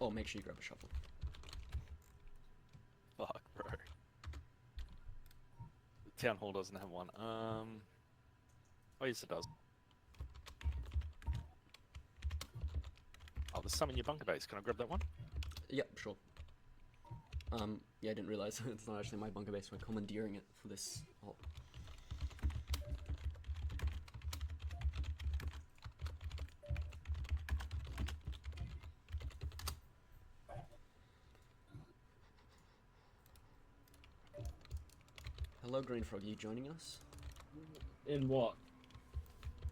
Oh, make sure you grab a shovel. Fuck, bro. The town hall doesn't have one. Oh, yes, it does. Oh, there's some in your bunker base. Can I grab that one? Yep, sure. Yeah, I didn't realize it's not actually my bunker base. We're commandeering it for this. Oh. Hello, Green Frog. Are you joining us In what?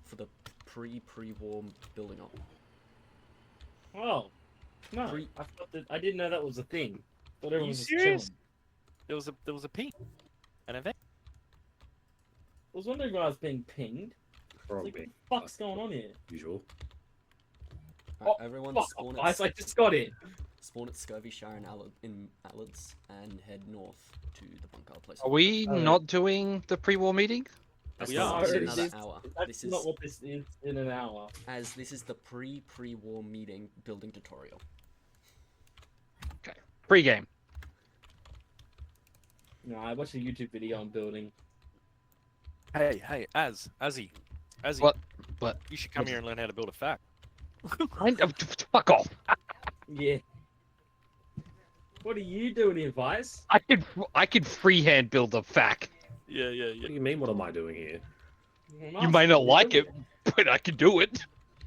for the pre-war building up? Oh, no. Pre- I thought that I didn't know that was a thing. Thought everyone you was just serious? chilling. There was a ping. An event. I was wondering why I was being pinged. Like, what the fuck's going on here? Usual. Alright, Oh, everyone fuck spawn off, guys, I at just got in. Scurvy Shire in Alids and head north to the bunker place. Are we not doing the pre-war meeting? That's We not are. in Already another this- hour. That's This is not what this is in an hour. as this is the pre-war meeting building tutorial. Okay. Pre-game. No, I watched a YouTube video on building. Hey, Azzy. What? What? You should come here and learn how to build a fact. Fuck off. Yeah. What are you doing here, Vice? I could freehand build a fac. Yeah. What do you mean? What am I doing here? You might not like it, but I can do it.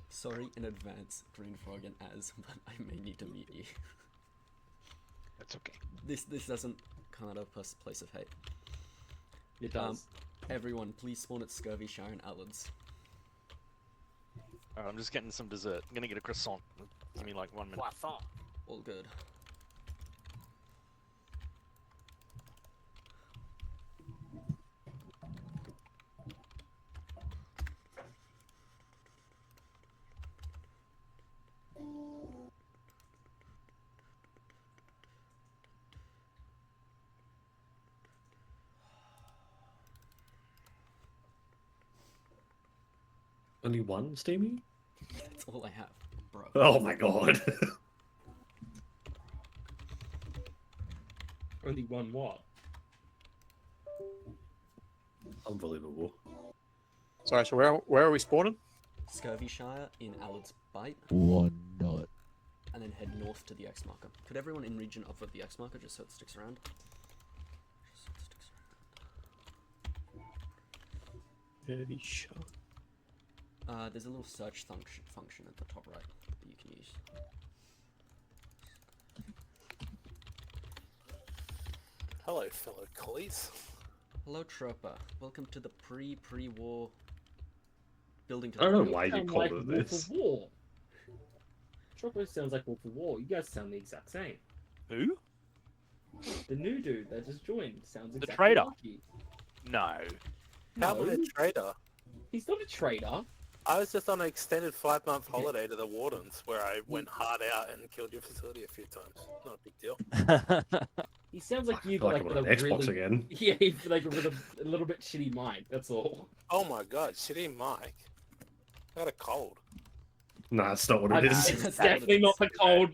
Sorry in advance, Green Frog and Az, but I may need to mute you. That's okay. This doesn't come out of a place of hate. It does. Everyone, please spawn at Scurvy Shire and Alids. Alright, I'm just getting some dessert. I'm gonna get a croissant. Give me like 1 minute. All good. Only one Steamy? That's all I have, bro. Oh my god. Only one what? Unbelievable. Sorry, so where are we spawning? Scurvy Shire in Alids Bite, One nut. and then head north to the X marker. Could everyone in region upvote the X marker just so it sticks around? Just so it sticks Very sure. around. There's a little search function at the top right that you can use. Hello, fellow collies. Hello, Trooper. Welcome to the pre-war building I don't know tutorial. why you Sound called like it Wolf this. of War. Choco sounds like Wolf of War. You guys sound the exact same. Who? The new dude that just joined sounds exactly traitor. like you. No. How am I a No, traitor? he's not a traitor. I was just on an extended 5-month holiday to the Wardens, where I went hard out and killed your facility a few times. Not a big deal. He sounds like I you, feel but like like I'm on with an a Xbox really again. yeah, like with a little bit shitty mic. That's all. Oh my god, shitty Mike. I got a cold. Nah, that's not what it That's is. not what Definitely it not is. the cold.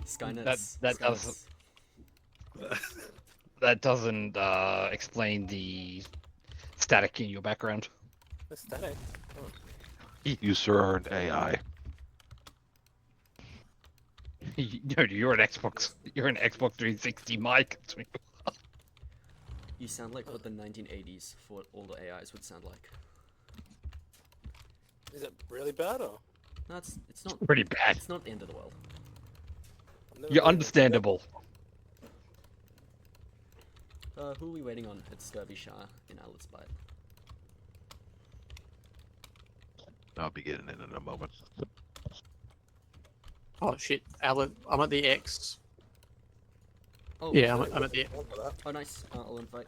Skynet's. That Skynet's- doesn't explain the static in your background. Aesthetic. You sir are an AI. No, you're an Xbox. You're an Xbox 360 mic. You sound like what the 1980s for what all the AIs would sound like. Is it really bad or? No, it's not. Pretty bad. It's not the end of the world. I've never You're really understandable. Who are we waiting on at Scurvy Shire in Alids Bite? I'll be getting in a moment. Oh shit, Alan, I'm at the X. Oh, Yeah, sorry. I'm at the. look at that. Oh, nice. I'll invite.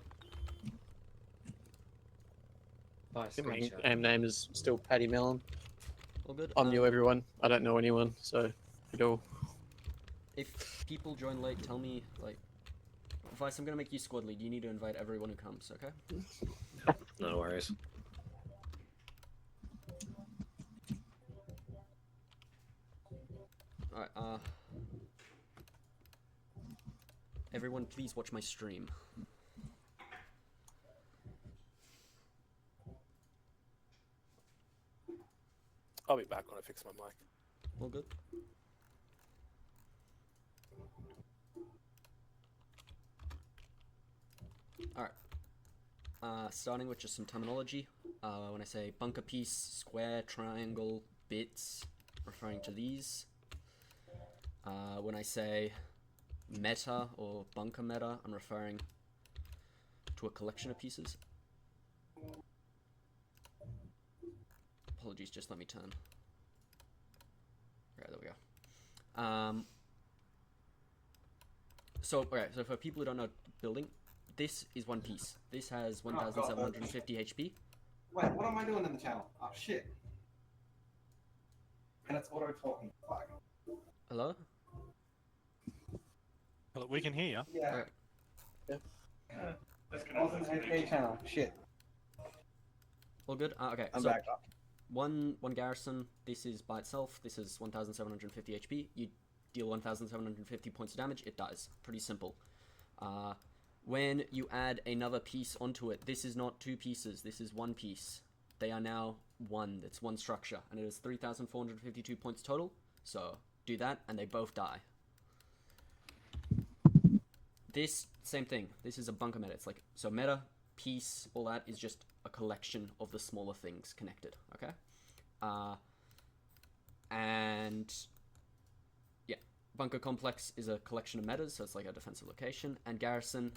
Vice, My screenshot. name is still Paddy Mellon. All good. I'm new, everyone. I don't know anyone, so you know. If people join late, tell me, like... Vice, I'm gonna make you squad lead. You need to invite everyone who comes, okay? No worries. Alright, Everyone, please watch my stream. I'll be back when I fix my mic. All good. Alright. Starting with just some terminology. When I say bunker piece, square, triangle, bits, referring to these. When I say meta or bunker meta, I'm referring to a collection of pieces. Apologies, just let me turn. Right, there we go. So for people who don't know building, this is one piece. This has 1,750 HP. Wait, what am I doing in the channel? Oh, shit. And it's auto talking. Fuck. Hello? Well, we can hear you. Yeah. Alright. I was in the HK channel. Shit. All good? Okay, I'm so back up. one garrison, this is by itself, this is 1,750 HP. You deal 1,750 points of damage, it dies. Pretty simple. When you add another piece onto it, this is not two pieces, this is one piece. They are now one, it's one structure, and it is 3,452 points total. So do that, and they both die. This, same thing, this is a bunker meta. It's like, so meta, piece, all that is just a collection of the smaller things connected, okay? And yeah, bunker complex is a collection of metas, so it's like a defensive location, and garrison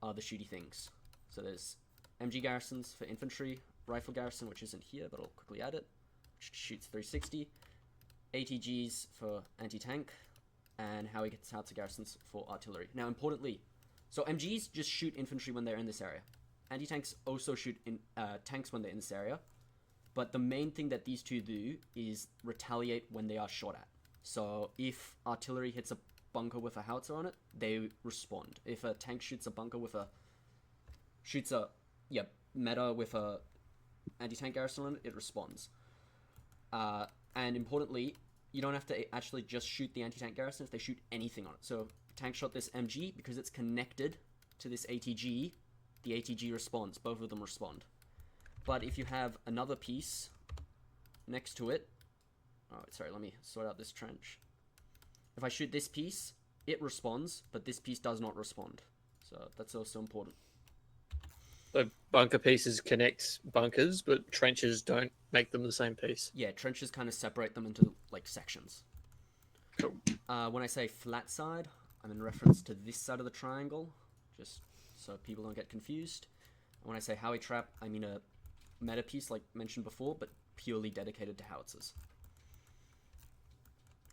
are the shooty things. So there's MG garrisons for infantry, rifle garrison, which isn't here, but I'll quickly add it, which shoots 360, ATGs for anti-tank, and how he gets howitzer garrisons for artillery. Now, importantly, so MGs just shoot infantry when they're in this area. Anti-tanks also shoot in tanks when they're in this area, but the main thing that these two do is retaliate when they are shot at. So if artillery hits a bunker with a howitzer on it, they respond. If a tank shoots a bunker with a meta with a anti-tank garrison on it, it responds. And importantly, you don't have to actually just shoot the anti-tank garrison if they shoot anything on it. So tank shot this MG, because it's connected to this ATG, the ATG responds. Both of them respond. But if you have another piece next to it, oh, sorry, let me sort out this trench. If I shoot this piece, it responds, but this piece does not respond. So that's also important. So bunker pieces connect bunkers, but trenches don't make them the same piece. Yeah, trenches kind of separate them into like sections. Cool. When I say flat side, I'm in reference to this side of the triangle, just so people don't get confused. And when I say Howie trap, I mean a meta piece like mentioned before, but purely dedicated to howitzers.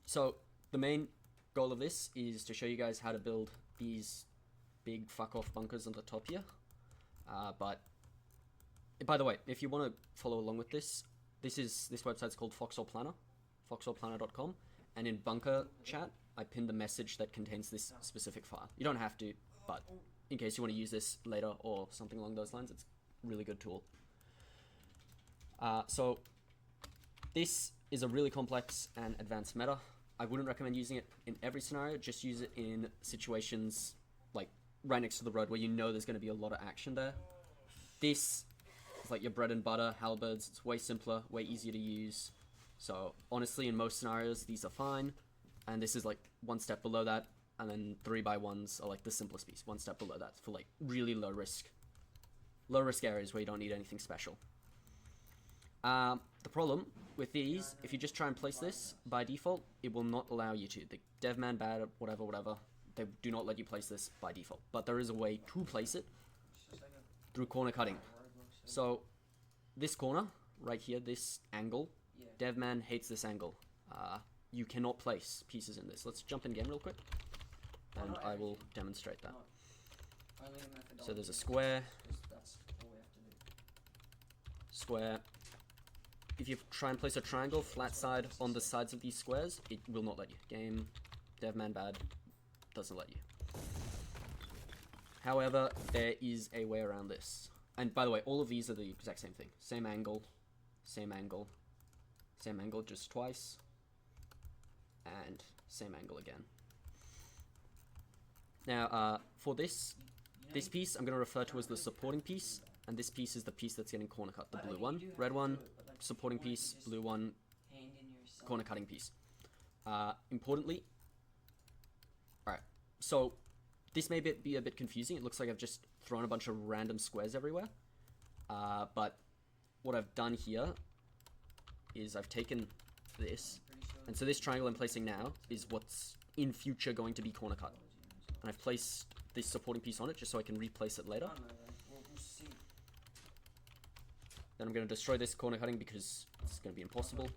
So the main goal of this is to show you guys how to build these big fuck off bunkers on the top here. But by the way, if you want to follow along with this website's called Foxhole Planner, foxholeplanner.com, and in bunker chat, I pinned the message that contains this specific file. You don't have to, but in case you want to use this later or something along those lines, it's a really good tool. So this is a really complex and advanced meta. I wouldn't recommend using it in every scenario, just use it in situations like right next to the road where you know there's going to be a lot of action there. This is like your bread and butter, halberds. It's way simpler, way easier to use. So honestly, in most scenarios, these are fine. And this is like one step below that. And then 3x1s are like the simplest piece, one step below that for like really low risk areas where you don't need anything special. The problem with these, if you just try and place this by default, it will not allow you to. The devman bad, whatever, they do not let you place this by default. But there is a way to place it through corner cutting. So this corner right here, this angle, devman hates this angle. You cannot place pieces in this. Let's jump in game real quick, and I will demonstrate that. So there's a square, square. If you try and place a triangle flat side on the sides of these squares, it will not let you. Game, devman bad, doesn't let you. However, there is a way around this. And by the way, all of these are the exact same thing. Same angle, same angle, same angle, just twice. and same angle again. Now, for this piece, I'm going to refer to as the supporting piece, and this piece is the piece that's getting corner cut, the blue one. Red one, supporting piece, blue one, corner cutting piece. Importantly, alright, so this may be a bit confusing. It looks like I've just thrown a bunch of random squares everywhere, but what I've done here is I've taken this, and so this triangle I'm placing now is what's in future going to be corner cut. And I've placed this supporting piece on it just so I can replace it later. Then I'm going to destroy this corner cutting because it's going to be impossible.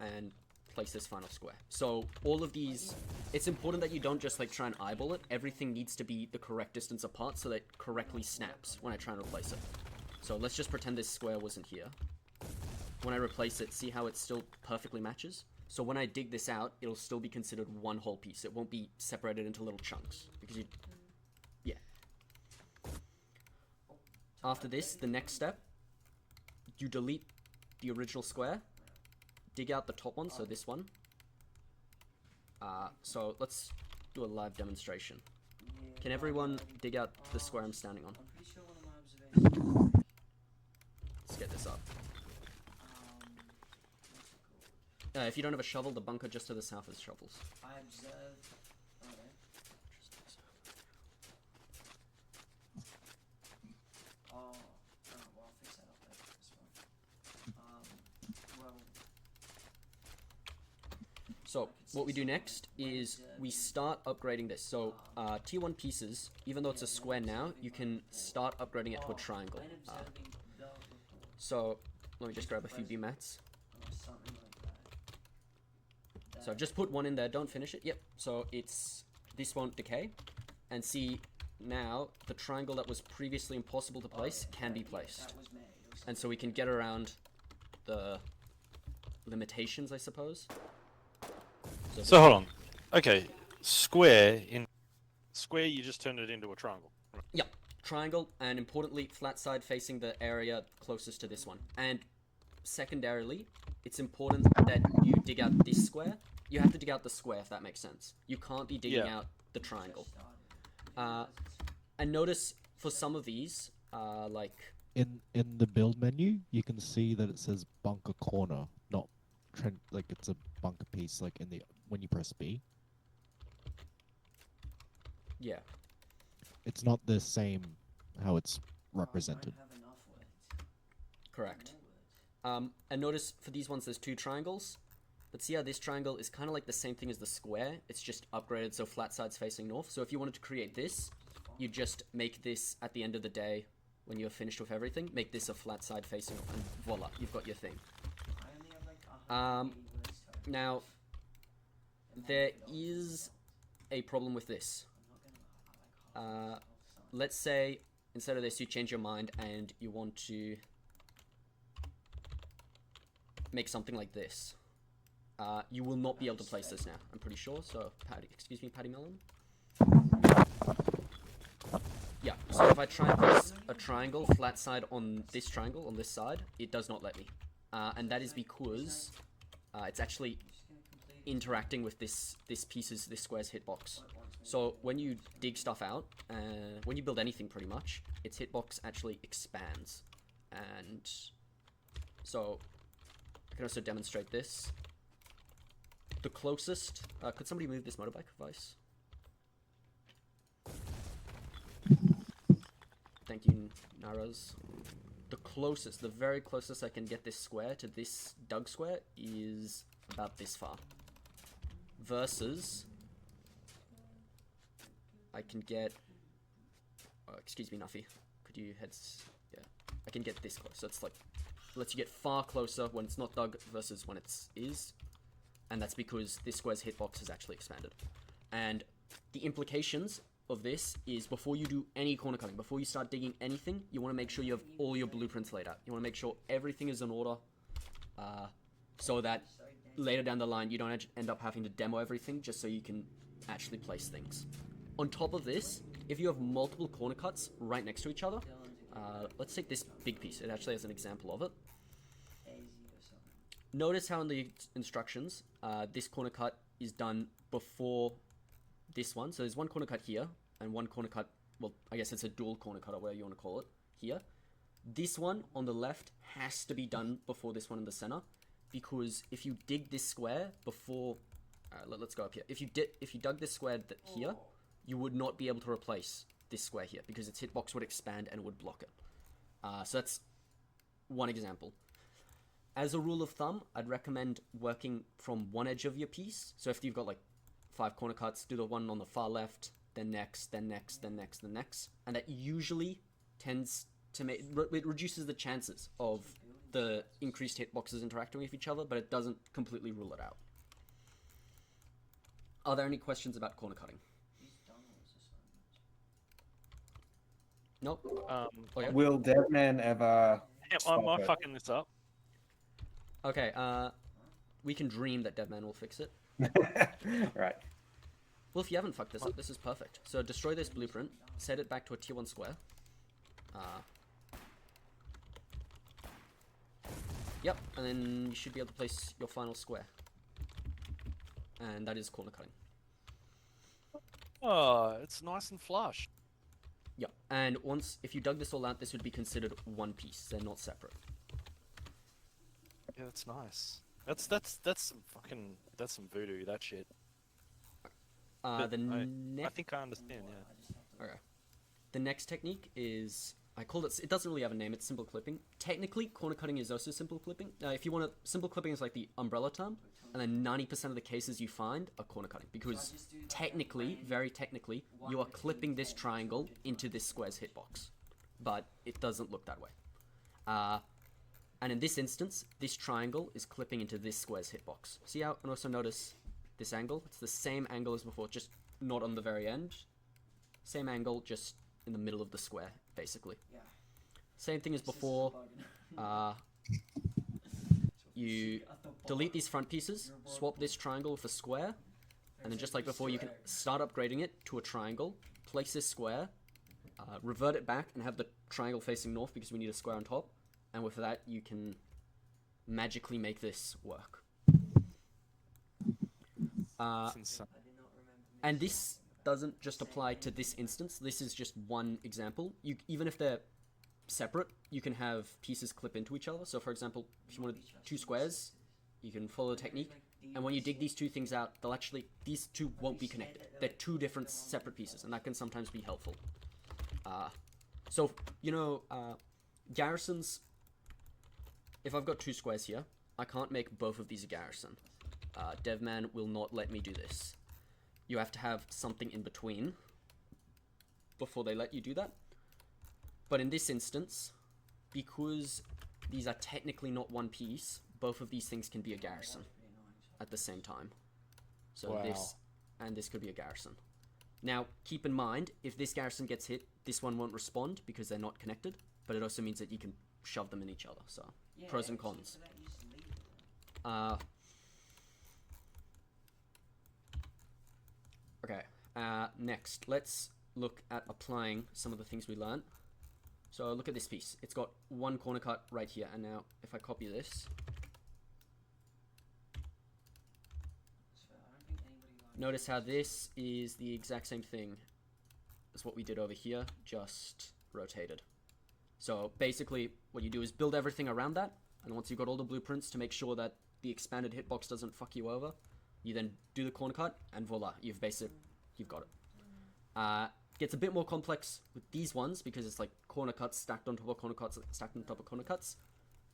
And place this final square. So all of these, it's important that you don't just like try and eyeball it. Everything needs to be the correct distance apart so that it correctly snaps when I try and replace it. So let's just pretend this square wasn't here. When I replace it, see how it still perfectly matches? So when I dig this out, it'll still be considered one whole piece. It won't be separated into little chunks. Because yeah. After this, the next step, you delete the original square, dig out the top one, so this one. So let's do a live demonstration. Can everyone dig out the square I'm standing on? Let's get this up. If you don't have a shovel, the bunker just to the south has shovels. I observed. Okay. Oh, well, I'll fix that up later as well. So what we do next is we start upgrading this. So tier 1 pieces, even though it's a square now, you can start upgrading it to a triangle. So let me just grab a few B mats. So I've just put one in there, don't finish it. Yep, so this won't decay. And see, now the triangle that was previously impossible to place can be placed. And so we can get around the limitations, I suppose. So hold on. Okay, square, you just turned it into a triangle. Yep, triangle, and importantly, flat side facing the area closest to this one. And secondarily, it's important that you dig out this square. You have to dig out the square, if that makes sense. You can't be digging out the triangle. And notice for some of these, like... In the build menu, you can see that it says bunker corner, not like it's a bunker piece, like when you press B. Yeah. It's not the same how it's represented. Correct. And notice for these ones there's 2 triangles. But see how this triangle is kind of like the same thing as the square. It's just upgraded so flat side's facing north. So if you wanted to create this, you just make this at the end of the day when you're finished with everything. Make this a flat side facing north and voila, you've got your thing. Now, there is a problem with this. Let's say instead of this you change your mind and you want to make something like this. You will not be able to place this now, I'm pretty sure. So, excuse me, Patty Melon. Yeah, so if I try and place a triangle flat side on this triangle, on this side, it does not let me. And that is because it's actually interacting with this square's hitbox. So when you dig stuff out, when you build anything pretty much, its hitbox actually expands. And so I can also demonstrate this. The closest, could somebody move this motorbike, Vice? Thank you, Naraz. The closest, the very closest I can get this square to this dug square is about this far. Versus, I can get, excuse me, Nuffy, could you yeah, I can get this close. So it's like, lets you get far closer when it's not dug versus when it is. And that's because this square's hitbox has actually expanded. And the implications of this is before you do any corner cutting, before you start digging anything, you want to make sure you have all your blueprints laid out. You want to make sure everything is in order, so that later down the line you don't end up having to demo everything just so you can actually place things. On top of this, if you have multiple corner cuts right next to each other, let's take this big piece. It actually has an example of it. notice how in the instructions, this corner cut is done before this one. So there's one corner cut here, and one corner cut, well, I guess it's a dual corner cut, or whatever you want to call it, here. This one on the left has to be done before this one in the center, because if you dig this square before, let's go up here. If you dug this square here, you would not be able to replace this square here, because its hitbox would expand and it would block it. So that's one example. As a rule of thumb, I'd recommend working from one edge of your piece. So if you've got like 5 corner cuts, do the one on the far left, then next, then next, then next, then next. And that usually tends to make, it reduces the chances of the increased hitboxes interacting with each other, but it doesn't completely rule it out. Are there any questions about corner cutting? Nope. Oh, yeah? Will Deadman ever? Am I stop it? fucking this up? Okay, we can dream that Deadman will fix it. Right. Well, if you haven't fucked this up, this is perfect. So destroy this blueprint, set it back to a tier 1 square. Yep, and then you should be able to place your final square. And that is corner cutting. Oh, it's nice and flush. Yep, and once, if you dug this all out, this would be considered one piece. They're not separate. Yeah, that's nice. That's some fucking, that's some voodoo, that shit. But I think I understand, yeah. Okay. The next technique is, I call it, it doesn't really have a name, it's simple clipping. Technically, corner cutting is also simple clipping. If you want to, simple clipping is like the umbrella term, and then 90% of the cases you find are corner cutting, because technically, very technically, you are clipping this triangle into this square's hitbox, but it doesn't look that way. And in this instance, this triangle is clipping into this square's hitbox. See how, and also notice this angle? It's the same angle as before, just not on the very end. Same angle, just in the middle of the square, basically. Yeah. Same thing as before. You delete these front pieces, swap this triangle with a square, and then just like before, you can start upgrading it to a triangle, place this square, revert it back, and have the triangle facing north because we need a square on top. And with that, you can magically make this work. And this doesn't just apply to this instance. This is just one example. Even if they're separate, you can have pieces clip into each other. So for example, if you wanted 2 squares, you can follow the technique. And when you dig these 2 things out, they'll actually, these 2 won't be connected. They're 2 different separate pieces, and that can sometimes be helpful. So, you know, garrisons, if I've got 2 squares here, I can't make both of these a garrison. Devman will not let me do this. You have to have something in between before they let you do that. But in this instance, because these are technically not one piece, both of these things can be a garrison at the same time. So wow. This and this could be a garrison. Now, keep in mind, if this garrison gets hit, this one won't respond because they're not connected, but it also means that you can shove them in each other, so pros and cons. Okay, next, let's look at applying some of the things we learned. So look at this piece. It's got one corner cut right here, and now if I copy this, notice how this is the exact same thing as what we did over here, just rotated. So basically, what you do is build everything around that, and once you've got all the blueprints to make sure that the expanded hitbox doesn't fuck you over, you then do the corner cut, and voila, you've got it. Gets a bit more complex with these ones because it's like corner cuts stacked on top of corner cuts, stacked on top of corner cuts.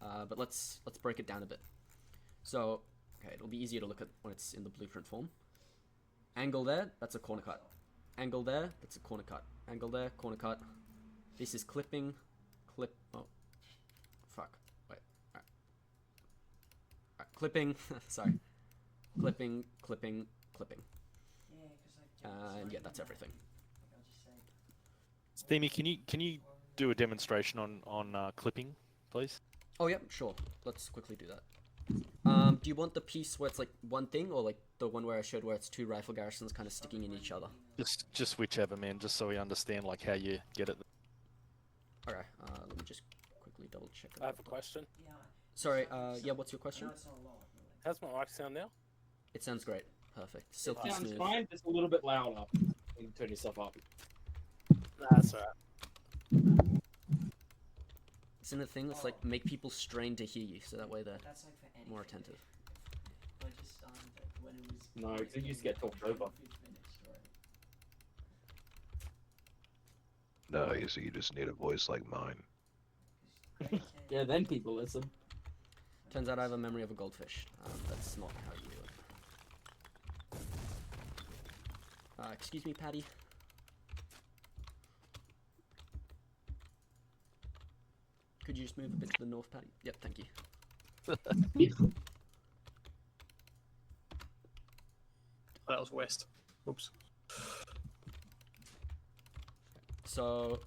But let's break it down a bit. So, okay, it'll be easier to look at when it's in the blueprint form. Angle there, that's a corner cut. Angle there, that's a corner cut. Angle there, corner cut. This is clipping, clip. Oh, fuck. Wait. Alright. Alright, clipping. Sorry. Clipping, clipping, clipping. And yeah, that's everything. Steamy, can you do a demonstration on clipping, please? Oh yeah, sure. Let's quickly do that. Do you want the piece where it's like one thing, or like the one where I showed where it's 2 rifle garrisons kind of sticking in each other? Just whichever, man. Just so we understand like how you get it. Okay. Let me just quickly double check. I have a question. Sorry, yeah, what's your question? No, it's not a lot. But like, How's my mic sound now? It sounds great. Perfect. Silky Sounds smooth. fine, just a little bit louder. You can turn yourself up. Nah, that's alright. Isn't it a thing that's like make people strain to hear you, so that way they're that's like for anything. more attentive. If I just started it when it was. No, 'cause it used to get talked over. 5th minute story. No, you see, you just need a voice like mine. Yeah, then people listen. Turns out I have a memory of a goldfish. That's not how you do it. Excuse me, Patty. Could you just move a bit to the north, Patty? Yep, thank you. That was west. Oops. So,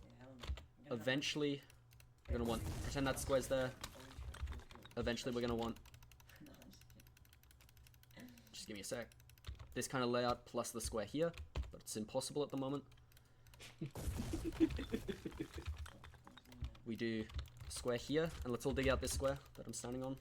eventually, we're gonna want, pretend that square's there. Eventually we're gonna want, just give me a sec, this kind of layout plus the square here, but it's impossible at the moment. We do square here, and let's all dig out this square that I'm standing on.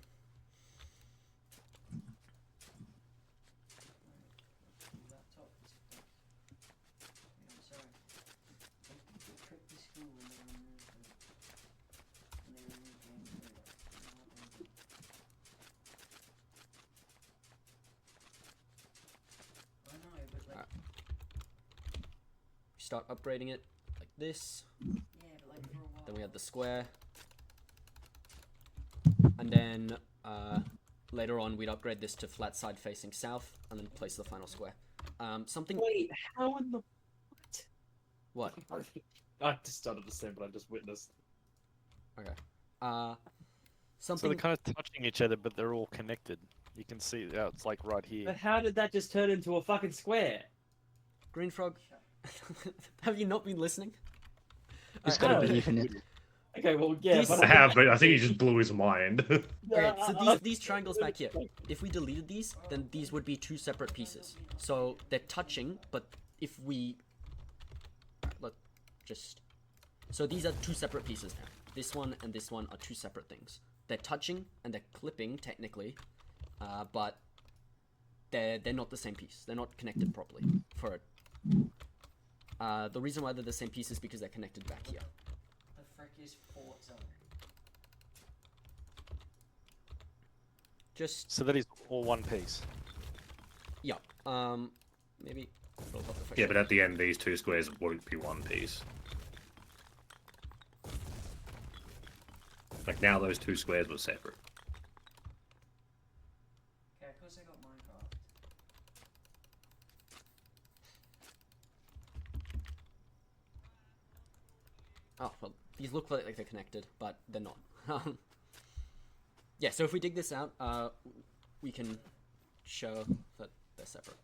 Start upgrading it like this. Yeah, but like for a while. Then we had the square. And then later on we'd upgrade this to flat side facing south and then place the final square. Something. Wait, how in the What? I just don't understand what I just witnessed. Okay. So Something. they're kind of touching each other, but they're all connected. You can see how it's like right here. But how did that just turn into a fucking square? Green Frog. Have you not been listening? He's Alright, got a belief in it. Okay, well, yeah, These- but I have, but I think he just blew his mind. Okay, so these triangles back here, if we deleted these, then these would be two separate pieces. So they're touching, but if we... Let's just... So these are two separate pieces now. This one and this one are two separate things. They're touching and they're clipping, technically, but they're not the same piece. They're not connected properly for it. The reason why they're the same piece is because they're connected back here. The frick is Fort Zone. Just... So that is all one piece. Yeah, maybe... roll up the frick. Yeah, but at the end, these two squares won't be one piece. Like now, those two squares were separate. Okay, of course I got Minecraft. Oh, well, these look like they're connected, but they're not. Yeah, so if we dig this out, we can show that they're separate.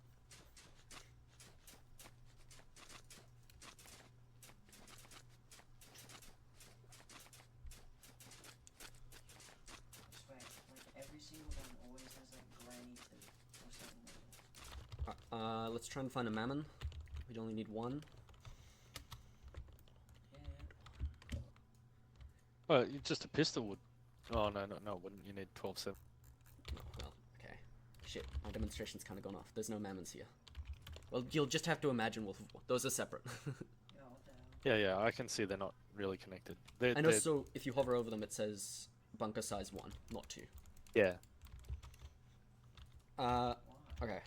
I swear, like every single one always has like granny tooth or something like that. Let's try and find a mammon. We'd only need one. Yeah. Well, just a pistol would. Oh no, it wouldn't. You need 12/7. Oh, well, okay. Shit, my demonstration's kind of gone off. There's no mammons here. Well, you'll just have to imagine Wolf of War. Those are separate. Yeah, what the hell? Yeah, I can see they're not really connected. They're, And they're- also, if you hover over them, it says bunker size 1, not 2. yeah. Why? Okay.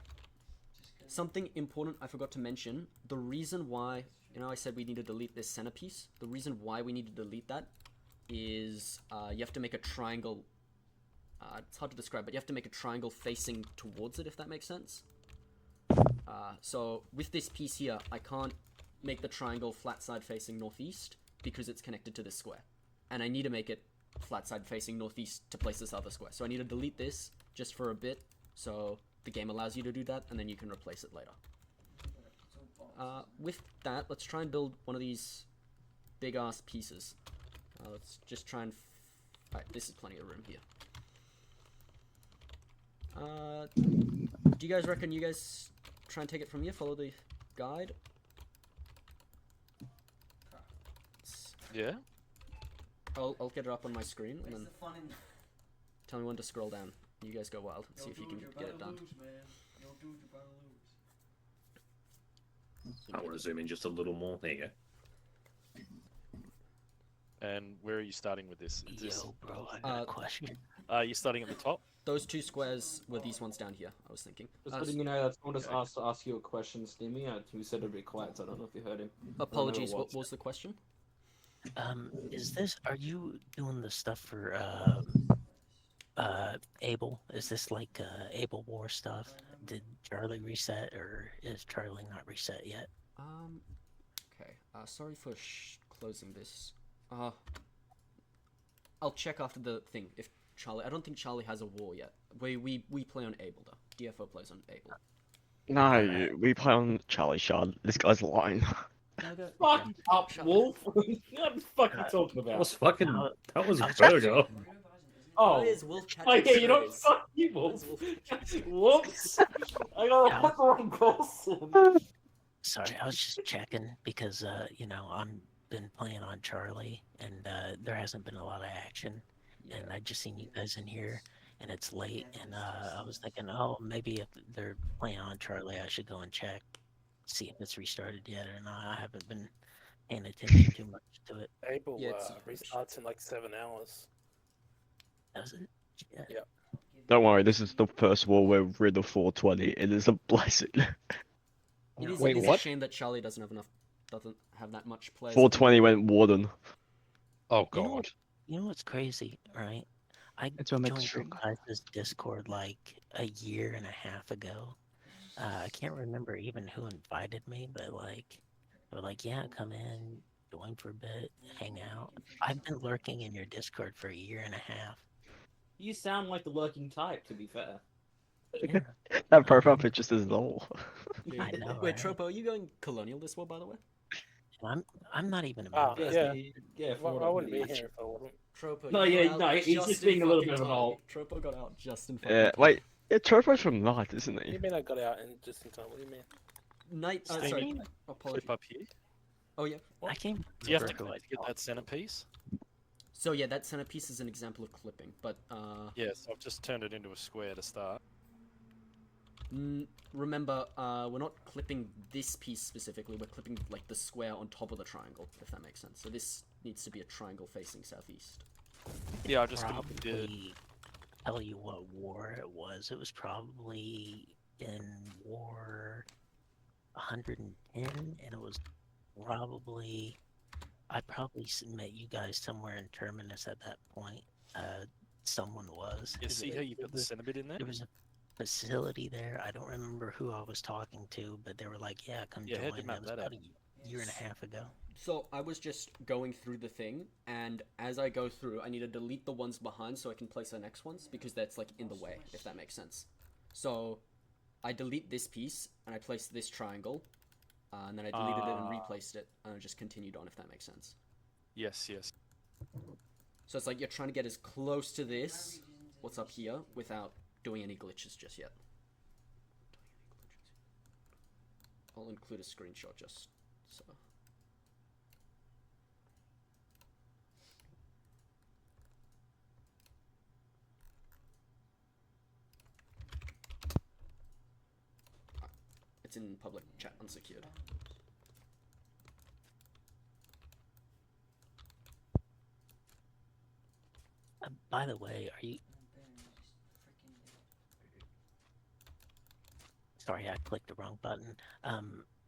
Just 'cause Something important I forgot to mention. The reason why, I said we need to delete this centerpiece. The reason why we need to delete that is you have to make a triangle. It's hard to describe, but you have to make a triangle facing towards it, if that makes sense. So with this piece here, I can't make the triangle flat side facing northeast because it's connected to this square. And I need to make it flat side facing northeast to place this other square. So I need to delete this just for a bit, so the game allows you to do that, and then you can replace it later. it's all bots. With that, let's try and build one of these big ass pieces. Let's just try and... Alright, this is plenty of room here. Do you guys reckon you guys try and take it from here? Follow the guide? Yeah. I'll get it up on my screen and Where's then the fun in Tell me when to scroll down. You guys go wild. Let's see if you can get it done. I want to zoom in just a little more. There you go. And where are you starting with this? Is this Yo, bro, I got a question. You're starting at the top? Those 2 squares were these ones down here, I was thinking. Just letting you know that someone just asked to ask you a question, Stimmy. He said it'd be quiet, so I don't know if you heard him. Apologies, what was the question? Are you doing the stuff for Able? Is this like Able War stuff? Did Charlie reset, or is Charlie not reset yet? Okay. Sorry for closing this. I'll check after the thing if Charlie. I don't think Charlie has a war yet. We play on Able though. DFO plays on Able. No, we play on Charlie Shard. This guy's lying. Fuck up, Wolf. What the fuck are you talking about? That was Virgo. Oh, Wolf oh yeah, you don't fuck you, Wolf. Whoops. I got the wrong person. Sorry, I was just checking because you know, I'm been playing on Charlie and there hasn't been a lot of action, and I just seen you guys in here and it's late, and I was thinking, oh, maybe if they're playing on Charlie, I should go and check, see if it's restarted yet or not. I haven't been paying attention too much to it. Able restarts in like 7 hours. Does it? Yeah. Don't worry, this is the first war we're rid of 420. It is a blessing. It is, Wait, it is what? a shame that Charlie doesn't have that much play. 420 went Warden. Oh You know god. what- You know what's crazy, right? I That's what makes joined stream. your guys' Discord like a year and a half ago. I can't remember even who invited me, but like, they were like, yeah, come in, join for a bit, hang out. I've been lurking in your Discord for a year and a half. You sound like the lurking type, to be fair. Yeah, That profile picture says all. I know, Wait, right? Tropo, are you going colonial this war, by the way? I'm not even a Ah, member. yeah. Yeah, Well, I wouldn't be here if I wasn't. Tropo. No, you yeah, got no, out he's just just in being a little fucking bit of an time. alt. Tropo got out just in fucking Yeah, time. wait. Yeah, Tropo's from Night, isn't What do he? you mean I got out in just in time? What do you mean? Night. Steamy, Sorry. Apologies. Flip up here. Oh yeah. I came. Do you have to for, click to get that centerpiece? So yeah, that centerpiece is an example of clipping, but Yes, I've just turned it into a square to start. remember, we're not clipping this piece specifically. We're clipping like the square on top of the triangle, if that makes sense. So this needs to be a triangle facing southeast. Yeah, I just did. Probably tell you what war it was. It was probably in war 110, and it was probably I probably met you guys somewhere in Terminus at that point. Someone was. You see how you got the center bit in there? There was a facility there. I don't remember who I was talking to, but they were like, "Yeah, come Yeah, how'd join." you map That was that about out? a year and a half ago. So I was just going through the thing, and as I go through, I need to delete the ones behind so I can place the next ones, because that's like in the way, if that makes sense. So I delete this piece, and I place this triangle, and then I deleted it and replaced it, and I just continued on, if that makes sense. Yes, yes. So it's like you're trying to get as close to this, what's up here, without doing any glitches just yet. I'll include a screenshot just so. It's in public chat, unsecured. By the way, are you? Sorry, I clicked the wrong button.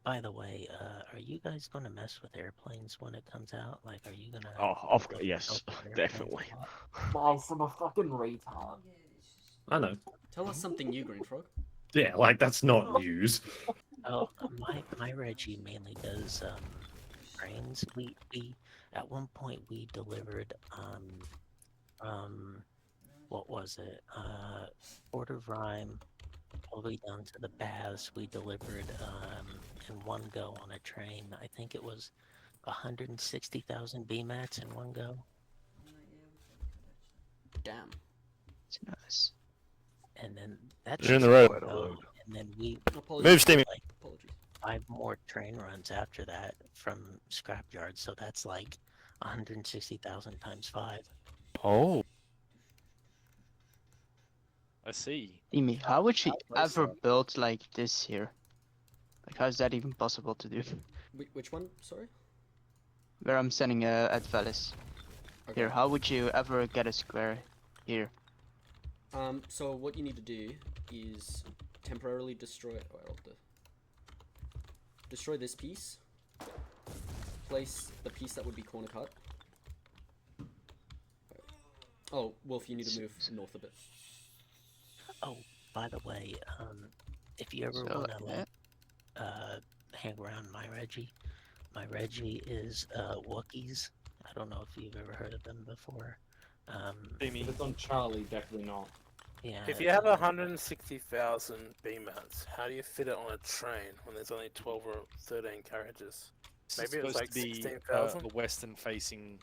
By the way, are you guys going to mess with airplanes when it comes out? Like, are you gonna? Oh, yes, definitely. Nice, I'm a fucking retard. I know. Tell us something new, Green Frog. Yeah, like that's not news. Oh, my Reggie mainly does trains. We at one point we delivered what was it? Port of Rhyme all the way down to the baths. We delivered in one go on a train. I think it was 160,000 BMATs in one go. Damn. It's nice. And then that's You're in the just road. one go, and then we Move, Steamy. like 5 more train runs after that from scrapyard. So that's like 160,000 times 5. Oh. I see. Amy, how would she Place ever that. build like this here? Like, how is that even possible to do? Which one? Sorry. Where I'm sending at Velis. Okay. Here, how would you ever get a square here? So what you need to do is temporarily destroy. Oh, I'll have to destroy this piece. Place the piece that would be corner cut. Oh, Wolf, you need to move north a bit. Oh, by the way, if you ever So, want to like, hang around my Reggie is Wookiees. I don't know if you've ever heard of them before. If it's on Charlie, definitely not. Yeah. If you have 160,000 B-mats, how do you fit it on a train when there's only 12 or 13 carriages? Maybe it's supposed like to be 16,000? the western-facing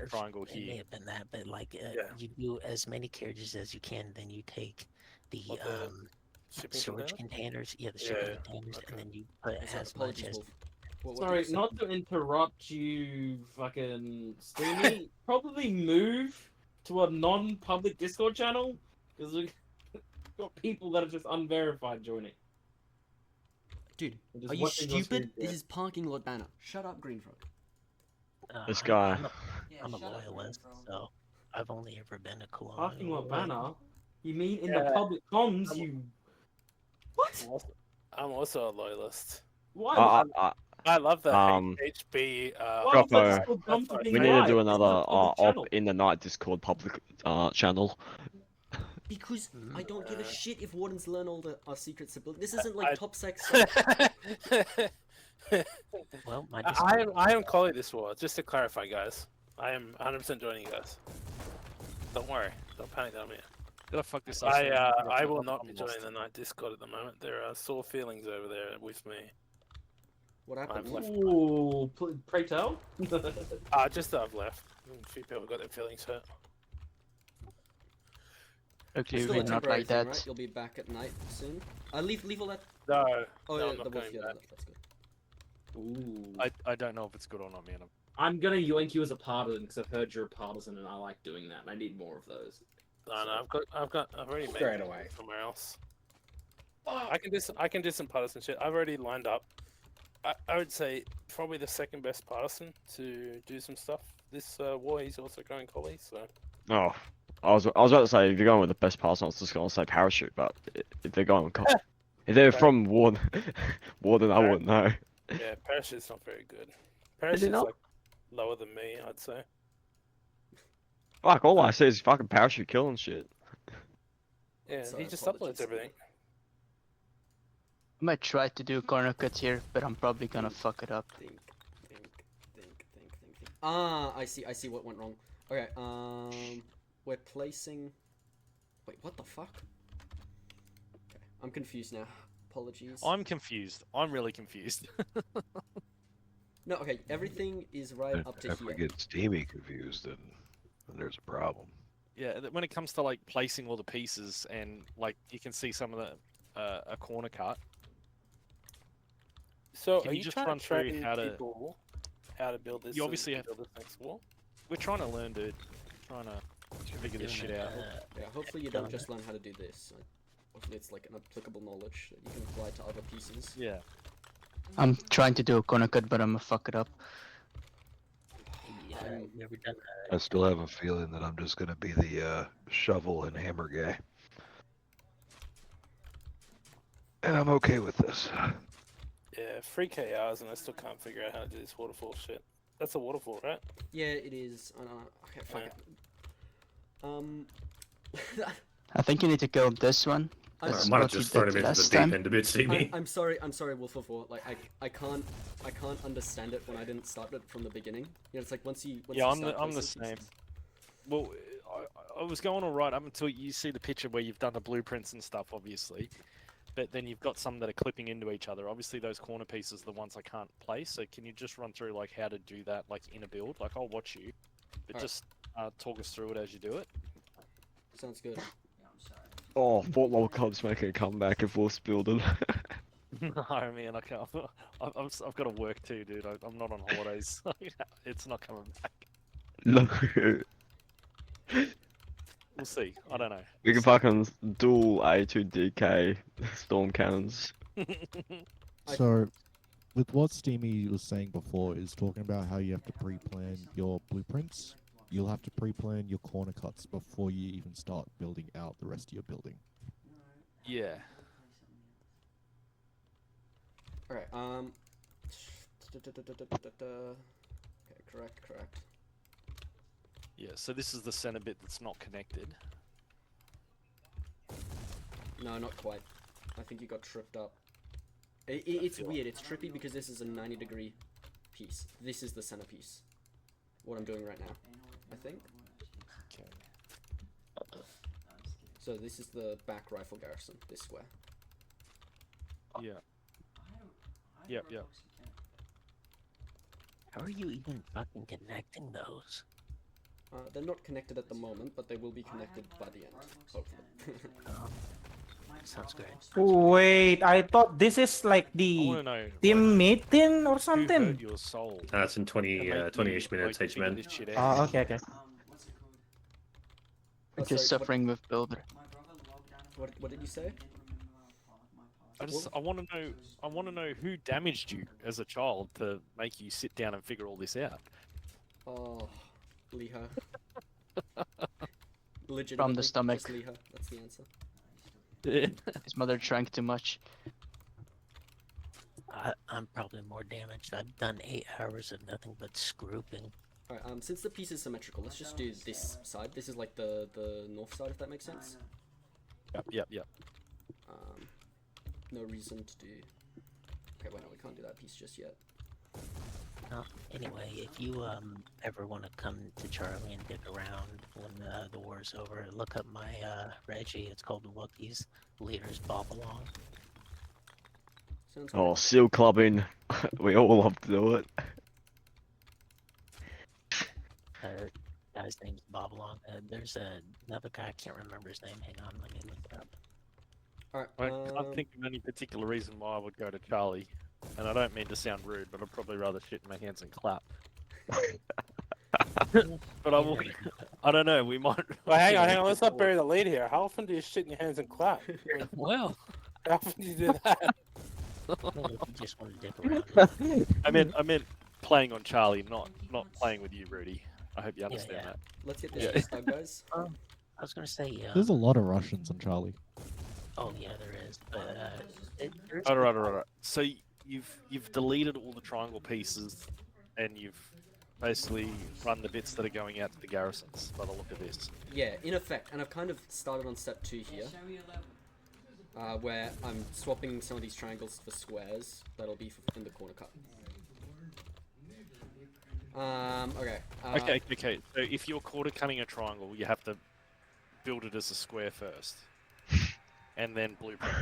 triangle It may here. have been that, but like Yeah. you do as many carriages as you can, then you take the What, the shipping storage container? containers, the Yeah, shipping yeah. containers, Okay. and then you put Sorry, as much apologies, as. Wolf. What Sorry, did you say? not to interrupt you, fucking Steamy. Probably move to a non-public Discord channel because we've got people that are just unverified joining. Dude, Just are you watching your stupid? screen, This is parking lot banner. Shut up, Greenfrog. This guy. I'm a loyalist, so I've only ever been a colonial. Parking lot banner? You mean in Yeah. the public comms? You what? I'm also a loyalist. Why? I love the Um, HB. Goppo, we need to do another op in the night Discord public channel. Because I don't give a shit if wardens learn all our secrets. This isn't like top sex. Well, I am calling this war. Just to clarify, guys, I am 100% joining you guys. Don't worry. Don't panic on me. Gotta fuck this up. I will not be joining the night Discord at the moment. There are sore feelings over there with me. What happened? Ooh, pray tell. Just that I've left. A few people got their feelings hurt. Okay, Still a we're not temporary like thing, that. right? You'll be back at night soon. Leave all that. No. Oh no, yeah, I'm not the wolf. going Yeah, back. that's good. Ooh. I don't know if it's good or not, man. I'm gonna yoink you as a partisan because I've heard you're a partisan and I like doing that. And I need more of those. No, I've already made Straight it away. somewhere else. I can do some partisan shit. I've already lined up. I would say probably the second best partisan to do some stuff this war. He's also going collie, so. Oh, I was about to say if you're going with the best pass, I was just gonna say parachute, but if they're going with if they're from Warden, Warden, I wouldn't know. Yeah, parachute's not very good. Is it Parachute's not? like lower than me, I'd say. Fuck, all I see is fucking parachute killing shit. Yeah, Sorry, he just apologies. uploads everything. I might try to do a corner cut here, but I'm probably gonna fuck it up. Think. Ah, I see what went wrong. Okay, we're placing. Wait, what the fuck? Okay, I'm confused now. Apologies. I'm confused. I'm really confused. No, okay, everything is right up to If we here. get Steamy confused, then there's a problem. Yeah, when it comes to like placing all the pieces and like you can see some of the a corner cut. So Can are you you just trying run to through train how to- people how to build this? You so obviously we have- can build this next war. We're trying to learn, dude. Trying to figure this shit out. Yeah, hopefully you don't just learn how to do this. Hopefully it's like an applicable knowledge that you can apply to other pieces. Yeah. I'm trying to do a corner cut, but I'm gonna fuck it up. Yeah, I've never done I still have a feeling that I'm just gonna be the shovel and hammer guy. And I'm okay with this. Yeah, 3k hours and I still can't figure out how to do this waterfall shit. That's a waterfall, right? Yeah, it is. Okay, fuck it. I think you need to go this one. I That's might have what you just thrown did him into last the deep time. end a bit, Steamy. I'm sorry, Wolf of War. Like I can't understand it when I didn't start it from the beginning. You know, it's like once you Yeah, you start I'm the placing same. pieces- Well, I was going all right up until you see the picture where you've done the blueprints and stuff, obviously. But then you've got some that are clipping into each other. Obviously, those corner pieces are the ones I can't place. So can you just run through like how to do that, like in a build? Like I'll watch you, but Alright. just talk us through it as you do it. Sounds good. Oh, Fort Lol Cubs making a comeback if Wolf's building. No, man, I can't. I've got to work too, dude. I'm not on holidays. It's not coming back. No. We'll see. I don't know. We can fucking dual A2 DK storm cannons. So, with what Steamy was saying before, is talking about how you have to pre-plan your blueprints. You'll have to pre-plan your corner cuts before you even start building out the rest of your building. Yeah. Alright, okay, correct. Yeah, so this is the center bit that's not connected. No, not quite. I think you got tripped up. It's weird, it's trippy because this is a 90-degree piece. This is the centerpiece. What I'm doing right now, I think. Okay. So this is the back rifle garrison, this square. Yeah. Yep. How are you even fucking connecting those? They're not connected at the moment, but they will be connected by the end, hopefully. Sounds great. Wait, I thought this is like I the want to know team meeting or who something. hurt your soul. That's in 20, to make 20-ish you, minutes like, each figure man. this shit out? Oh, okay. We're just suffering with Builder. What did you say? I want to know who damaged you as a child to make you sit down and figure all this out. Oh, Liha. Legitimately, From the stomach. just Liha. That's the answer. His mother drank too much. I'm probably more damaged. I've done 8 hours of nothing but scrooping. Alright, since the piece is symmetrical, let's just do this side. This is like the north side, if that makes sense. Yep. No reason to do... Okay, well, no, we can't do that piece just yet. Anyway, if you ever want to come to Charlie and dick around when the war's over, look up my Reggie. It's called the Wookiees. Leaders Bob Along. Sounds Oh, seal clubbing. We all love to do it. Guy's name's Bob Along. There's another guy, I can't remember his name. Hang on, let me look it up. Alright, I can't think of any particular reason why I would go to Charlie. And I don't mean to sound rude, but I'd probably rather shit in my hands and clap. But I will. I don't know. We might. Well, hang on. Let's not bury the lead here. How often do you shit in your hands and clap? Well, how often do you do that? Well, if you just want to dick around. I meant playing on Charlie, not playing with you, Rudy. I hope you understand that. Let's get this done, guys. I was gonna say. There's a lot of Russians on Charlie. Oh yeah, there is. But Alright. So you've deleted all the triangle pieces, and you've basically run the bits that are going out to the garrisons. By the look of this. Yeah, in effect, and I've kind of started on step 2 here, where I'm swapping some of these triangles for squares. That'll be in the corner cut. Okay. Okay. So if you're quarter cutting a triangle, you have to build it as a square first, and then blueprint.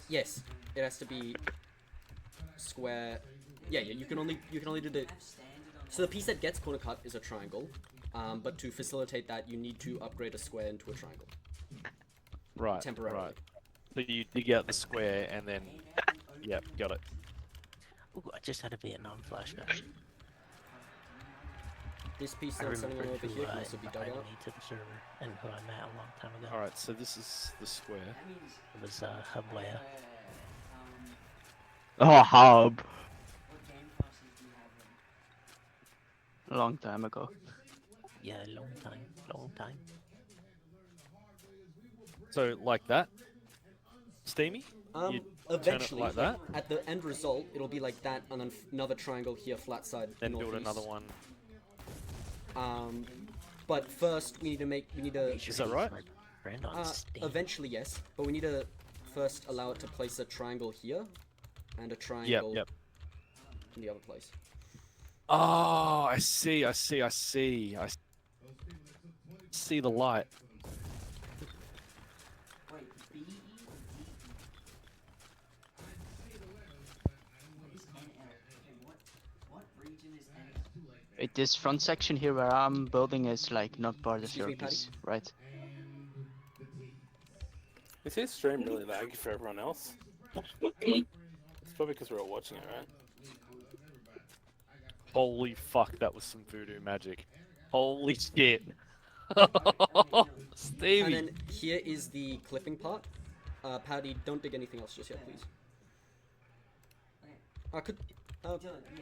Yes, it has to be square. Yeah. You can only do the. So the piece that gets corner cut is a triangle, but to facilitate that, you need to upgrade a square into a triangle. Right. Temporarily. Right. So you dig out the square and then. Yep, got it. ooh, I just had a Vietnam flashback. This piece I that I'm sending remember over who here can also be dug invited out. me to the server and who I met a long time ago. All right. So this is the square. It was Hublea. Oh, hub. A long time ago. Yeah, long time. So like that. Steamy. You turn it Eventually, like that. at the end result, it'll be like that, and then another triangle here, flat side. Then build northeast. another one. But first we need to. Is that right? Friend on Steam. Eventually, yes, but we need to first allow it to place a triangle here, and a triangle Yep. in the other place. Oh, I see. I see the light. Wait, B-E-D. What is NL? Okay, what region is NL? Wait, this front section here where I'm building is like not part of Excuse your me, Patty? piece, right? Is this stream really laggy for everyone else? It's probably because we're all watching it, right? Holy fuck, that was some voodoo magic. Holy shit. Stevie. And then here is the clipping part. Paddy, don't dig anything else just yet, please. Could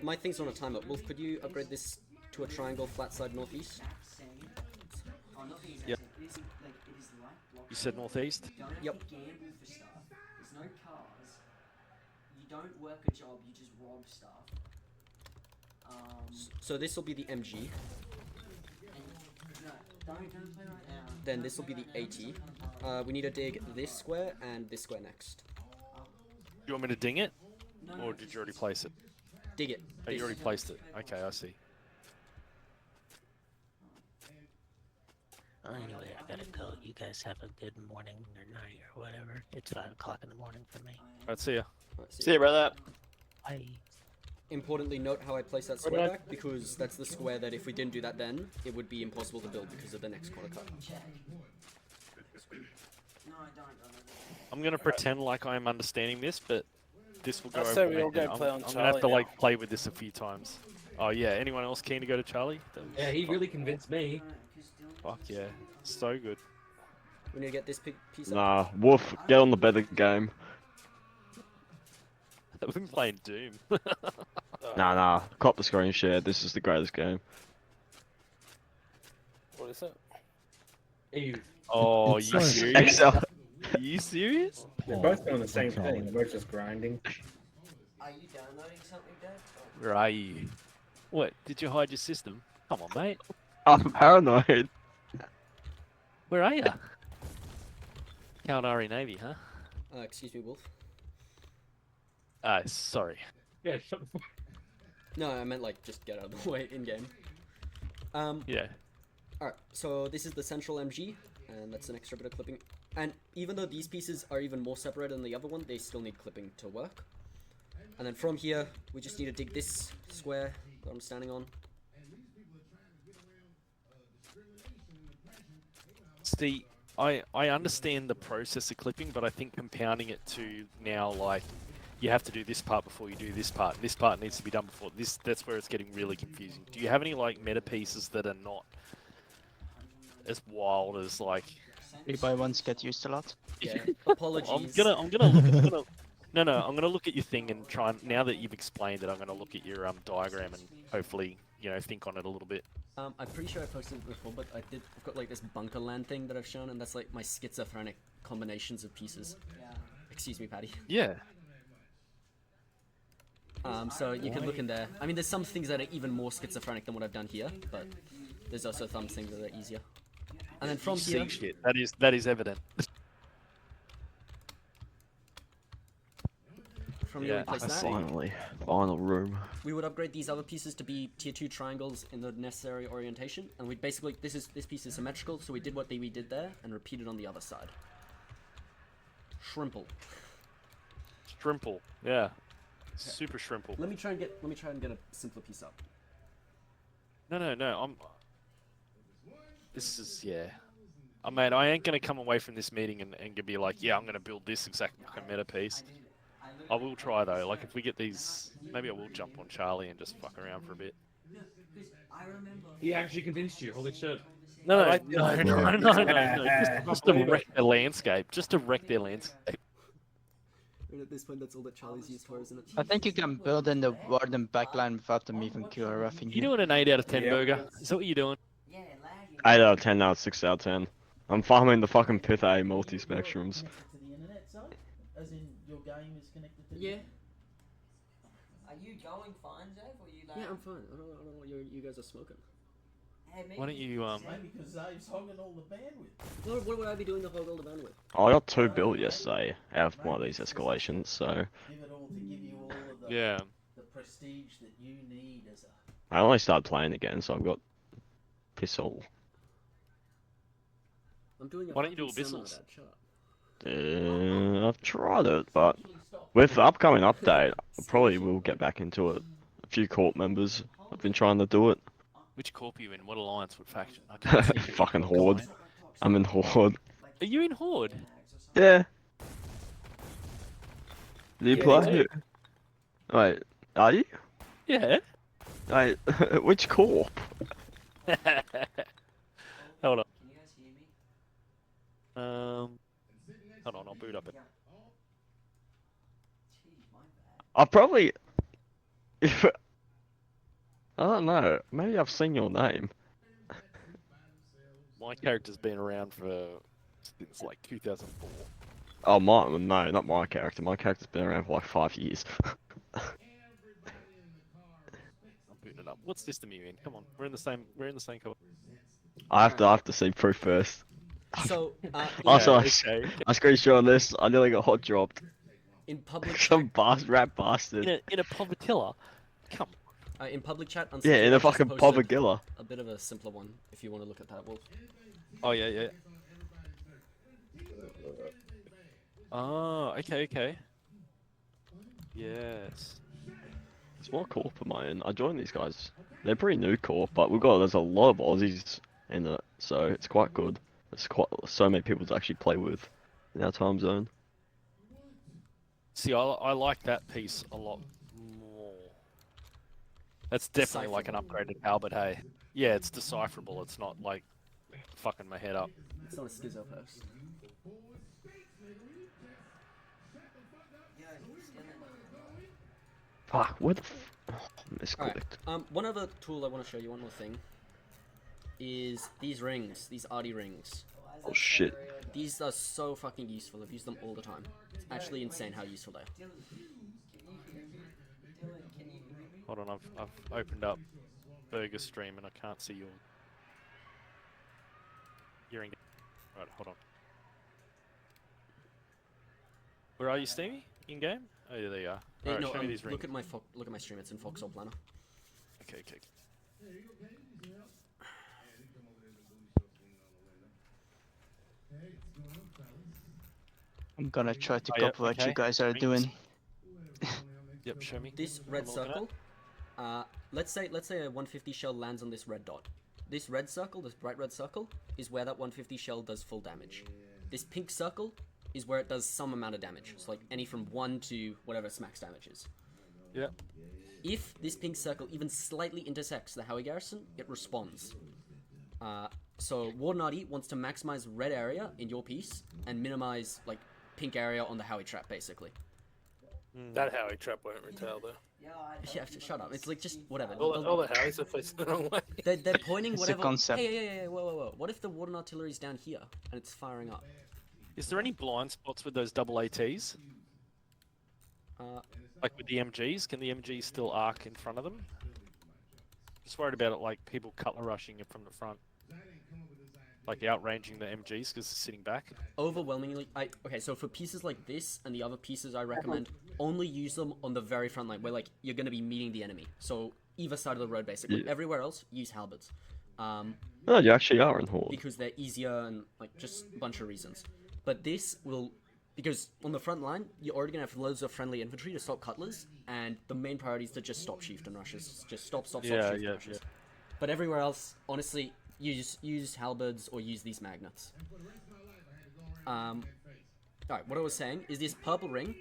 my thing's on a timer. Wolf, could you upgrade this to a triangle flat side northeast? Yep. You said northeast? Yep. Gamble for stuff. There's no cars. You don't work a job. You just rob stuff. So this will be the MG. No, don't play right now. Then this will be the AT. We need to dig this square and this square next. You want me to ding it? Or did you already place it? Dig it. Oh, you already placed it. Okay, I see. Anyway, I gotta go. You guys have a good morning or night or whatever. It's 5 o'clock in the morning for me. Alright, see ya. See you, brother. Bye. Importantly, note how I place that square back, because that's the square that if we didn't do that then, it would be impossible to build because of the next corner cut. I'm gonna pretend like I'm understanding this, but this will go I'd over say we my all go head. play on I'm gonna have to Charlie like play with this a few times. Oh yeah, anyone else keen to go to Charlie? Yeah, he really convinced me. Fuck yeah, so good. We need to get this piece up. Nah, Wolf, get on the better game. We've been playing Doom. Nah, cop the screen share. This is the greatest game. What is it? Eve. Oh, It's you so- serious? Excel. Are you serious? They're both doing the same thing. They're both just grinding. Are you downloading something, Dad? Where are you? What? Did you hide your system? Come on, mate. I'm paranoid. Where are you? Kalinari Navy, huh? Excuse me, Wolf. Sorry. Yeah, shut the fuck. No, I meant like just get out of the way in game. Yeah. Alright, so this is the central MG, and that's an extra bit of clipping. And even though these pieces are even more separated than the other one, they still need clipping to work. And then from here, we just need to dig this square that I'm standing on. See, I understand the process of clipping, but I think compounding it to now, like, you have to do this part before you do this part, and this part needs to be done before this. That's where it's getting really confusing. Do you have any, like, meta pieces that are not as wild as, like... 3x1s get used a lot. Yeah, apologies. I'm gonna look at your thing and try and, now that you've explained it, I'm gonna look at your diagram and hopefully, you know, think on it a little bit. I'm pretty sure I posted it before, but I've got like this bunker land thing that I've shown, and that's like my schizophrenic combinations of pieces. Excuse me, Paddy. Yeah. So you can look in there. I mean, there's some things that are even more schizophrenic than what I've done here, but there's also some things that are easier. And then from here, shit. That is evident. from here we place that. Finally, final room. We would upgrade these other pieces to be tier 2 triangles in the necessary orientation, and we'd basically this piece is symmetrical, so we did what we did there and repeated on the other side. Shrimple. Shrimple, yeah. Super shrimple. Let me try and get a simpler piece up. No. This is, yeah. I mean, I ain't gonna come away from this meeting and be like, yeah, I'm gonna build this exact fucking meta piece. I will try though. Like, if we get these, maybe I will jump on Charlie and just fuck around for a bit. He actually convinced you. Holy shit. No. Just to wreck their landscape. Just to wreck their landscape. And at this point, that's all that Charlie's used for, isn't it? I think you can build in the warden backline without them even kill roughing You doing an 8 out of 10 burger? Is that what you're doing? 8 out of 10 now, 6 out of 10. I'm farming the fucking Pith A multi-spectrums. To the internet, so? As in, your game is connected to the Yeah. Are you going fine, Dave, or you like... Yeah, I'm fine. I don't know what you guys are smoking. Hey, Why don't you, Maybe because Zave's hogging all the bandwidth. What would I be doing to hold all the bandwidth? I got 2 built yesterday out of one of these escalations, so... Give it all to give you all of the, Yeah. the prestige that you need as a... I only started playing again, so I've got piss all. I'm doing a Why don't you do fucking seminar, Abyssals? Dad. Shut up. I've tried it, but with the upcoming update, I probably will get back into it. A few court members have been trying to do it. Which corp are you in? What alliance? What faction? I can't see you. Fucking Horde. I'm in Horde. Are you in Horde? Yeah. Do you Yeah, play? me Wait, are you? Yeah. Wait, which corp? Hold on. Hold on, I'll boot up it. I probably. If I don't know. Maybe I've seen your name. My character's been around for since like 2004. Oh, no, not my character. My character's been around for like 5 years. I'm booting it up. What system are you in? Come on, we're in the same. We're in the same cover. I have to see proof first. So, Also, okay. I screenshot this. I nearly got hot dropped. in public Some rat bastard. In a povertilla. Come. in public chat, Yeah, in a Unsecure just fucking posted Povagilla. a bit of a simpler one if you want to look at that, Wolf. Oh yeah. Oh, okay. Yes. It's more corp of mine. I joined these guys. They're pretty new corp, but there's a lot of Aussies in it, so it's quite good. There's so many people to actually play with in our time zone. See, I like that piece a lot more. That's definitely like an upgraded Albert, hey. Yeah, it's decipherable. It's not like fucking my head up. It's not a schizo post. Fuck, where the misclicked. Alright, one other tool I want to show you, one more thing, is these rings, these RD rings. Oh shit. These are so fucking useful. I've used them all the time. It's actually insane how useful they are. Hold on, I've opened up Burger Stream and I can't see your. You're in. Right, hold on. Where are you, Steamy? In game? Oh, yeah, there you are. Alright, No, show me these rings. look at my stream. It's in Foxhole Planner. Okay. I'm gonna try to Oh, yeah, copy what okay. you guys are Rings. doing. Yep, show me. This red circle. Let's say a 150 shell lands on this red dot. This red circle, this bright red circle, is where that 150 shell does full damage. This pink circle is where it does some amount of damage. So like any from 1 to whatever its max damage is. Yeah. If this pink circle even slightly intersects the Howie Garrison, it responds. So Warden RD wants to maximize red area in your piece and minimize like pink area on the Howie trap, basically. That Howie trap won't retail though. Yeah, shut up. It's like just whatever. All the Howies are facing the wrong way. They're pointing It's a whatever. concept. Hey, whoa. What if the Warden artillery's down here and it's firing up? Is there any blind spots with those double ATs? Like with the MGs? Can the MGs still arc in front of them? Just worried about it, like people cutler rushing it from the front. Like outranging the MGs because they're sitting back. Overwhelmingly, okay. So for pieces like this and the other pieces, I recommend only use them on the very front line where like you're gonna be meeting the enemy. So either side of the road, basically. Yeah. Everywhere else, use halberds. No, you actually are in Horde. Because they're easier and like just a bunch of reasons. But this will, because on the front line, you're already gonna have loads of friendly infantry to stop cutlers, and the main priority is to just stop chieftain rushes. Just stop chieftain rushes. But everywhere else, honestly, use halberds or use these magnets. Alright, what I was saying is this purple ring.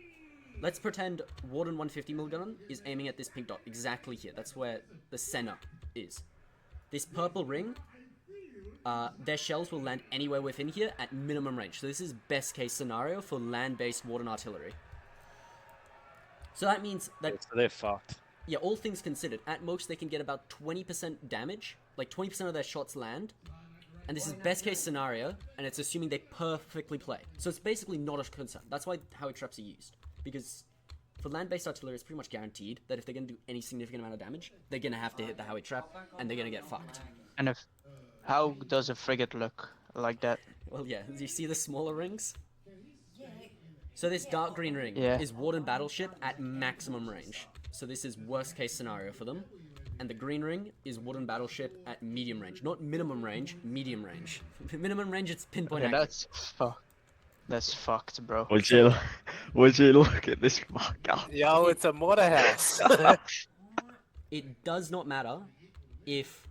Let's pretend Warden 150 milligun is aiming at this pink dot exactly here. That's where the center is. This purple ring, their shells will land anywhere within here at minimum range. So this is best case scenario for land-based Warden artillery. So that means that... So they're fucked. Yeah, all things considered, at most they can get about 20% damage. Like 20% of their shots land. And this is best case scenario, and it's assuming they perfectly play. So it's basically not a concern. That's why Howie traps are used. Because for land-based artillery, it's pretty much guaranteed that if they're going to do any significant amount of damage, they're going to have to hit the Howie trap, and they're going to get fucked. And if, how does a frigate look like that? Well, yeah. Do you see the smaller rings? So this dark green ring Yeah. is Warden battleship at maximum range. So this is worst case scenario for them. And the green ring is Warden battleship at medium range. Not minimum range, medium range. Minimum range, it's pinpoint Okay, accurate. that's fucked. That's fucked, bro. Would you look at this fucker? Yo, it's a mortar house. It does not matter if...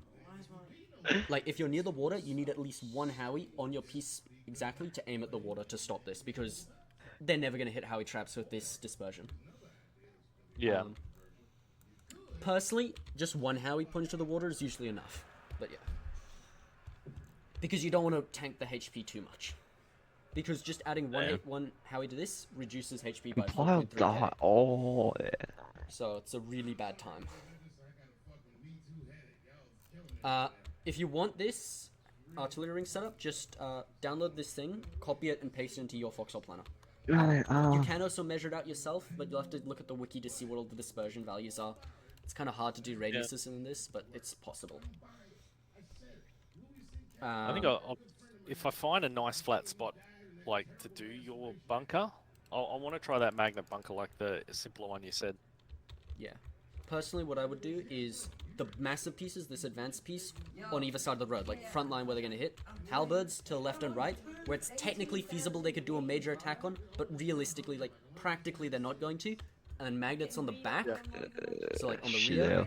Like, if you're near the water, you need at least one Howie on your piece exactly to aim at the water to stop this. Because they're never going to hit Howie traps with this dispersion. Yeah. Personally, just one Howie punch to the water is usually enough. But yeah. Because you don't want to tank the HP too much. because just adding one Howie to this reduces HP by Compile 4.3k. die. Oh, yeah. So it's a really bad time. If you want this artillery ring setup, just download this thing, copy it, and paste it into your Foxhole planner. You can also measure it out yourself, but you'll have to look at the wiki to see what all the dispersion values are. It's kind of hard to do radiuses in this, but it's possible. I think if I find a nice flat spot, like to do your bunker, I want to try that magnet bunker, like the simpler one you said. Yeah. Personally, what I would do is the massive pieces, this advanced piece, on either side of the road, like front line where they're going to hit. Halberds to the left and right, where it's technically feasible they could do a major attack on, but realistically, like, practically they're not going to. And then magnets on the back, so like on the rear.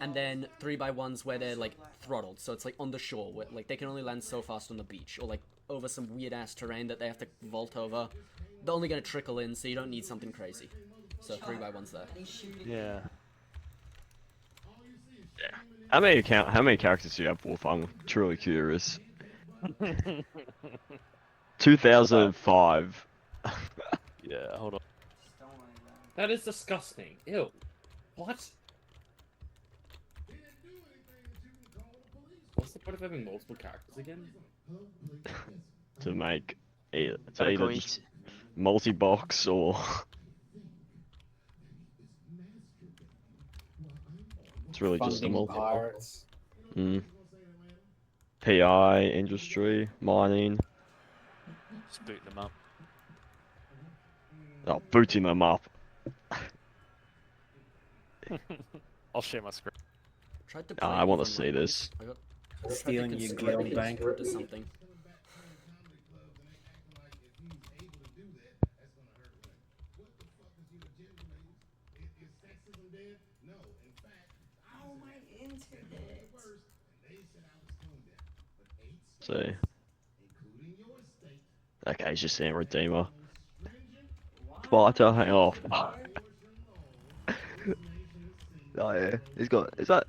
And then 3x1s where they're like throttled, so it's like on the shore, where like they can only land so fast on the beach, or like over some weird ass terrain that they have to vault over. They're only going to trickle in, so you don't need something crazy. So 3x1s there. Yeah. How many characters do you have, Wolf? I'm truly curious. 2005. Yeah, hold on. That is disgusting. Ew. What? What's the point of having multiple characters again? To make either just multi-box or it's really just a Funding multi. pirates. PI, industry, mining. Just boot them up. Oh, booting them up. I'll share my screen. Tried to I want to see this. Stealing your guild bank. Or something. Oh, my internet. See. Okay, he's just saying Redeemer. Sparta, hang off. Oh yeah, he's got. Is that